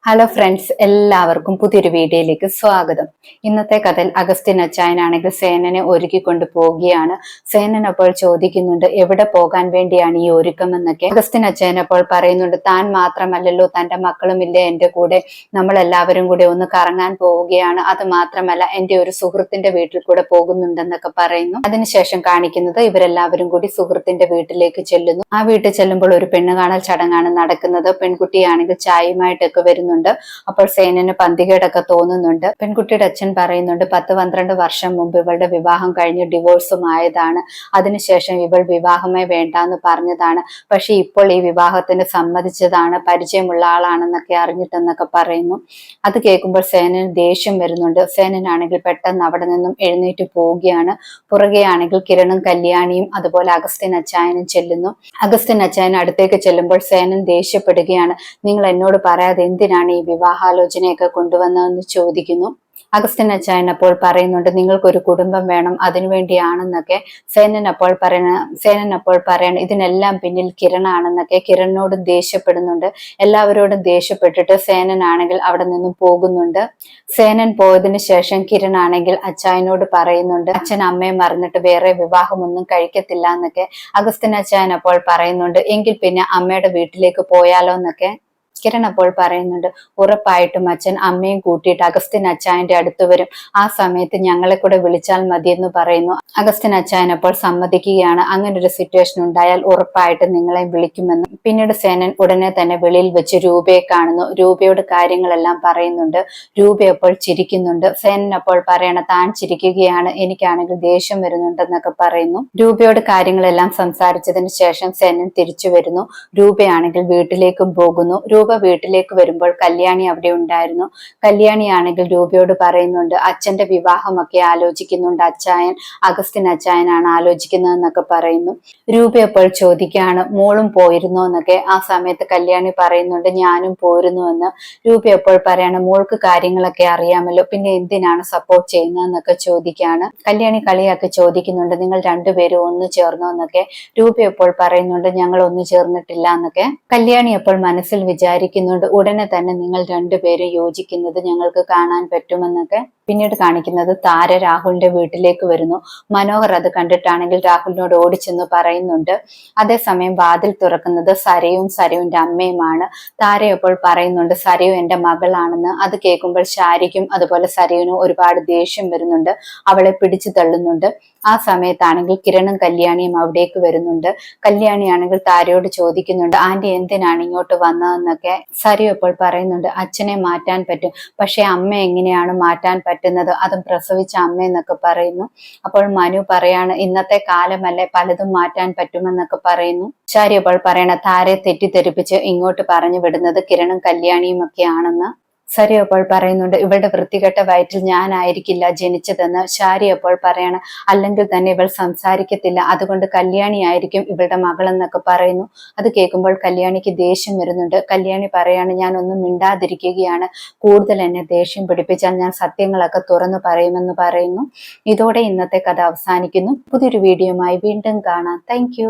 Hello friends, എല്ലാവർക്കും പുതിയൊരു വീഡിയോയിലേക്ക് സ്വാഗതം. ഇന്നത്തെ കഥയിൽ അഗസ്റ്റിൻ അച്ചായനാണെങ്കിൽ സേനനെ ഒരുക്കിക്കൊണ്ട് പോവുകയാണ്. സേനൻ അപ്പോൾ ചോദിക്കുന്നുണ്ട്, എവിടെ പോകാൻ വേണ്ടിയാണ് ഈ ഒരുക്കമെന്നൊക്കെ. അഗസ്റ്റിൻ അച്ചായൻ അപ്പോൾ പറയുന്നുണ്ട്, താൻ മാത്രമല്ലല്ലോ, തന്റെ മക്കളുമില്ലേ എന്റെ കൂടെ, നമ്മളെല്ലാവരും കൂടെ ഒന്ന് കറങ്ങാൻ പോവുകയാണ്. അത് മാത്രമല്ല, എന്റെ ഒരു സുഹൃത്തിന്റെ വീട്ടിൽ കൂടെ പോകുന്നുണ്ടെന്നൊക്കെ പറയുന്നു. അതിനുശേഷം കാണിക്കുന്നത് ഇവരെല്ലാവരും കൂടി സുഹൃത്തിന്റെ വീട്ടിലേക്ക് ചെല്ലുന്നു. ആ വീട്ടിൽ ചെല്ലുമ്പോൾ ഒരു പെണ്ണ് കാണൽ ചടങ്ങാണ് നടക്കുന്നത്. പെൺകുട്ടിയാണെങ്കിൽ ചായയുമായിട്ടൊക്കെ വരുന്നു. അപ്പോൾ സേനന് പന്തികേടൊക്കെ തോന്നുന്നുണ്ട്. പെൺകുട്ടിയുടെ അച്ഛൻ പറയുന്നുണ്ട്, 10-12 വർഷം മുമ്പ് ഇവളുടെ വിവാഹം കഴിഞ്ഞ് ഡിവോഴ്സും ആയതാണ്. അതിനുശേഷം ഇവൾ വിവാഹമേ വേണ്ടാന്ന് പറഞ്ഞതാണ്. പക്ഷെ ഇപ്പോൾ ഈ വിവാഹത്തിന് സമ്മതിച്ചതാണ്, പരിചയമുള്ള ആളാണെന്നൊക്കെ അറിഞ്ഞിട്ടെന്നൊക്കെ പറയുന്നു. അത് കേൾക്കുമ്പോൾ സേനന് ദേഷ്യം വരുന്നുണ്ട്. സേനനാണെങ്കിൽ പെട്ടെന്ന് അവിടെ നിന്നും എഴുന്നേറ്റ് പോവുകയാണ്. പുറകെയാണെങ്കിൽ കിരണും കല്യാണിയും അതുപോലെ അഗസ്റ്റിൻ അച്ചായനും ചെല്ലുന്നു. അഗസ്റ്റിൻ അച്ചായൻ അടുത്തേക്ക് ചെല്ലുമ്പോൾ സേനൻ ദേഷ്യപ്പെടുകയാണ്. നിങ്ങൾ എന്നോട് പറയാതെ എന്തിനാണ് ഈ വിവാഹാലോചനയൊക്കെ കൊണ്ടുവന്നതെന്ന് ചോദിക്കുന്നു. അഗസ്റ്റിൻ അച്ചായൻ അപ്പോൾ പറയുന്നുണ്ട്, നിങ്ങൾക്കൊരു കുടുംബം വേണം, അതിനുവേണ്ടിയാണെന്നൊക്കെ. സേനൻ അപ്പോൾ പറയണം ഇതിനെല്ലാം പിന്നിൽ കിരണാണെന്നൊക്കെ. കിരണിനോടും ദേഷ്യപ്പെടുന്നുണ്ട്. എല്ലാവരോടും ദേഷ്യപ്പെട്ടിട്ട് സേനനാണെങ്കിൽ അവിടെ നിന്നും പോകുന്നുണ്ട്. സേനൻ പോയതിനു ശേഷം കിരണാണെങ്കിൽ അച്ചായനോട് പറയുന്നുണ്ട്, അച്ഛൻ അമ്മയെ മറന്നിട്ട് വേറെ വിവാഹമൊന്നും കഴിക്കത്തില്ല എന്നൊക്കെ. അഗസ്റ്റിൻ അച്ചായൻ അപ്പോൾ പറയുന്നുണ്ട്, എങ്കിൽ പിന്നെ അമ്മയുടെ വീട്ടിലേക്ക് പോയാലോ എന്നൊക്കെ. കിരൺ അപ്പോൾ പറയുന്നുണ്ട്, ഉറപ്പായിട്ടും അച്ഛൻ അമ്മയും കൂട്ടിയിട്ട് അഗസ്റ്റിൻ അച്ചായന്റെ അടുത്ത് വരും. ആ സമയത്ത് ഞങ്ങളെ കൂടെ വിളിച്ചാൽ മതിയെന്ന് പറയുന്നു. അഗസ്റ്റിൻ അച്ചായൻ അപ്പോൾ സമ്മതിക്കുകയാണ്. അങ്ങനെ ഒരു സിറ്റുവേഷൻ ഉണ്ടായാൽ ഉറപ്പായിട്ടും നിങ്ങളെ വിളിക്കുമെന്ന്. പിന്നീട് സേനൻ ഉടനെ തന്നെ വെളിയിൽ വെച്ച് രൂപയെ കാണുന്നു. രൂപയോട് കാര്യങ്ങളെല്ലാം പറയുന്നുണ്ട്. രൂപ അപ്പോൾ ചിരിക്കുന്നുണ്ട്. സേനൻ അപ്പോൾ പറയണ, താൻ ചിരിക്കുകയാണ്, എനിക്കാണെങ്കിൽ ദേഷ്യം വരുന്നുണ്ടെന്നൊക്കെ പറയുന്നു. രൂപയോട് കാര്യങ്ങളെല്ലാം സംസാരിച്ചതിന് ശേഷം സേനൻ തിരിച്ചു വരുന്നു. രൂപയാണെങ്കിൽ വീട്ടിലേക്കും പോകുന്നു. രൂപ വീട്ടിലേക്ക് വരുമ്പോൾ കല്യാണി അവിടെ ഉണ്ടായിരുന്നു. കല്യാണിയാണെങ്കിൽ രൂപയോട് പറയുന്നുണ്ട്, അച്ഛന്റെ വിവാഹമൊക്കെ ആലോചിക്കുന്നുണ്ട് അച്ചായൻ, അഗസ്റ്റിൻ അച്ചായനാണ് ആലോചിക്കുന്നതെന്നൊക്കെ പറയുന്നു. രൂപ അപ്പോൾ ചോദിക്കുകയാണ്, മോളും പോയിരുന്നോ എന്നൊക്കെ. ആ സമയത്ത് കല്യാണി പറയുന്നുണ്ട്, ഞാനും പോരുന്നു എന്ന്. രൂപ അപ്പോൾ പറയാണ്, മോൾക്ക് കാര്യങ്ങളൊക്കെ അറിയാമല്ലോ, പിന്നെ എന്തിനാണ് സപ്പോർട്ട് ചെയ്യുന്നതെന്നൊക്കെ ചോദിക്കുകയാണ്. കല്യാണി കളിയാക്കി ചോദിക്കുന്നുണ്ട്, നിങ്ങൾ രണ്ടുപേരും ഒന്നു ചേർന്നോ എന്നൊക്കെ. രൂപ അപ്പോൾ പറയുന്നുണ്ട്, ഞങ്ങൾ ഒന്നു ചേർന്നിട്ടില്ല എന്നൊക്കെ. കല്യാണി അപ്പോൾ മനസ്സിൽ വിചാരിക്കുന്നുണ്ട്, ഉടനെ തന്നെ നിങ്ങൾ രണ്ടുപേരും യോജിക്കുന്നത് ഞങ്ങൾക്ക് കാണാൻ പറ്റുമെന്നൊക്കെ. പിന്നീട് കാണിക്കുന്നത് താര രാഹുലിന്റെ വീട്ടിലേക്ക് വരുന്നു. മനോഹർ അത് കണ്ടിട്ടാണെങ്കിൽ രാഹുലിനോട് ഓടിച്ചെന്ന് പറയുന്നുണ്ട്. അതേസമയം വാതിൽ തുറക്കുന്നത് സരയും സരയുവിന്റെ അമ്മയുമാണ്. താര അപ്പോൾ പറയുന്നുണ്ട്, സരയു എന്റെ മകളാണെന്ന്. അത് കേൾക്കുമ്പോൾ ശാരിക്കും അതുപോലെ സരയുനും ഒരുപാട് ദേഷ്യം വരുന്നുണ്ട്. അവളെ പിടിച്ചു തള്ളുന്നുണ്ട്. ആ സമയത്താണെങ്കിൽ കിരണും കല്യാണിയും അവിടേക്ക് വരുന്നുണ്ട്. കല്യാണിയാണെങ്കിൽ താരയോട് ചോദിക്കുന്നുണ്ട്, ആന്റി എന്തിനാണ് ഇങ്ങോട്ട് വന്നതെന്നൊക്കെ. സരയു അപ്പോൾ പറയുന്നുണ്ട്, അച്ഛനെ മാറ്റാൻ പറ്റും, പക്ഷെ അമ്മ എങ്ങനെയാണ് മാറ്റാൻ പറ്റുന്നത്, അതും പ്രസവിച്ച അമ്മ എന്നൊക്കെ പറയുന്നു. അപ്പോൾ മനു പറയാണ്, ഇന്നത്തെ കാലമല്ലേ, പലതും മാറ്റാൻ പറ്റുമെന്നൊക്കെ പറയുന്നു. ശാരി അപ്പോൾ പറയണ, താരെ തെറ്റിദ്ധരിപ്പിച്ച് ഇങ്ങോട്ട് പറഞ്ഞു വിടുന്നത് കിരണും കല്യാണിയും ഒക്കെ ആണെന്ന്. സരി അപ്പോൾ പറയുന്നുണ്ട്, ഇവളുടെ വൃത്തികെട്ട വയറ്റിൽ ഞാനായിരിക്കില്ല ജനിച്ചതെന്ന്. ശാരി അപ്പോൾ പറയാണ്, അല്ലെങ്കിൽ തന്നെ ഇവൾ സംസാരിക്കത്തില്ല, അതുകൊണ്ട് കല്യാണി ആയിരിക്കും ഇവളുടെ മകളെന്നൊക്കെ പറയുന്നു. അത് കേൾക്കുമ്പോൾ കല്യാണിക്ക് ദേഷ്യം വരുന്നുണ്ട്. കല്യാണി പറയാണ്, ഞാൻ ഒന്നും മിണ്ടാതിരിക്കുകയാണ്, കൂടുതൽ എന്നെ ദേഷ്യം പിടിപ്പിച്ചാൽ ഞാൻ സത്യങ്ങളൊക്കെ തുറന്നു പറയുമെന്ന് പറയുന്നു. ഇതോടെ ഇന്നത്തെ കഥ അവസാനിക്കുന്നു. പുതിയൊരു വീഡിയോയുമായി വീണ്ടും കാണാം. താങ്ക്